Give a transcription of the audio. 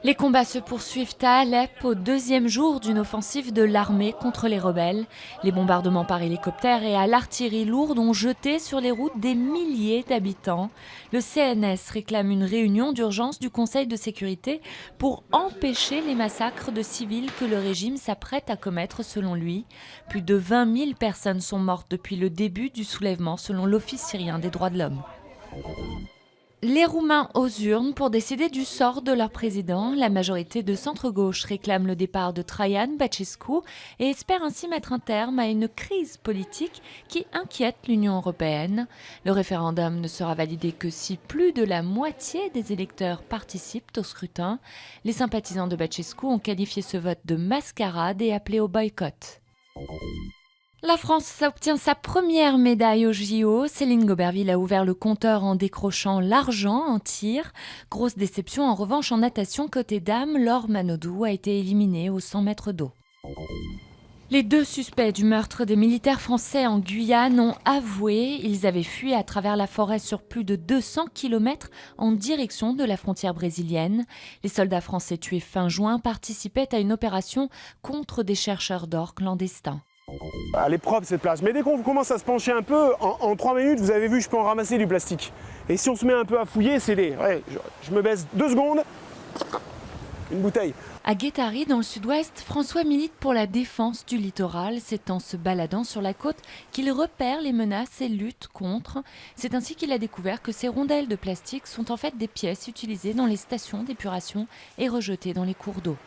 Les combats se poursuivent à Alep au deuxième jour d'une offensive de l'armée contre les rebelles. Les bombardements par hélicoptère et à l'artillerie lourde ont jeté sur les routes des milliers d'habitants. Le CNS réclame une réunion d'urgence du Conseil de sécurité pour empêcher les massacres de civils que le régime s'apprête à commettre selon lui. Plus de 20 000 personnes sont mortes depuis le début du soulèvement selon l'Office syrien des droits de l'homme. Les Roumains aux urnes pour décider du sort de leur président. La majorité de centre-gauche réclame le départ de Traian Băsescu et espère ainsi mettre un terme à une crise politique qui inquiète l'Union européenne. Le référendum ne sera validé que si plus de la moitié des électeurs participent au scrutin. Les sympathisants de Băsescu ont qualifié ce vote de mascarade et appelé au boycott. La France obtient sa première médaille aux JO. Céline Gauberville a ouvert le compteur en décrochant l'argent en tir. Grosse déception en revanche en natation côté dames. Laure Manodou a été éliminée aux 100 mètres d'eau. Les deux suspects du meurtre des militaires français en Guyane ont avoué. Ils avaient fui à travers la forêt sur plus de 200 km en direction de la frontière brésilienne. Les soldats français tués fin juin participaient à une opération contre des chercheurs d'or clandestins. Elle est propre cette plage, mais dès qu'on commence à se pencher un peu, en 3 minutes, vous avez vu, je peux en ramasser du plastique. Et si on se met un peu à fouiller, c'est des... Ouais, je me baisse 2 secondes, une bouteille. À Guétari, dans le sud-ouest, François milite pour la défense du littoral. C'est en se baladant sur la côte qu'il repère les menaces et lutte contre. C'est ainsi qu'il a découvert que ces rondelles de plastique sont en fait des pièces utilisées dans les stations d'épuration et rejetées dans les cours d'eau.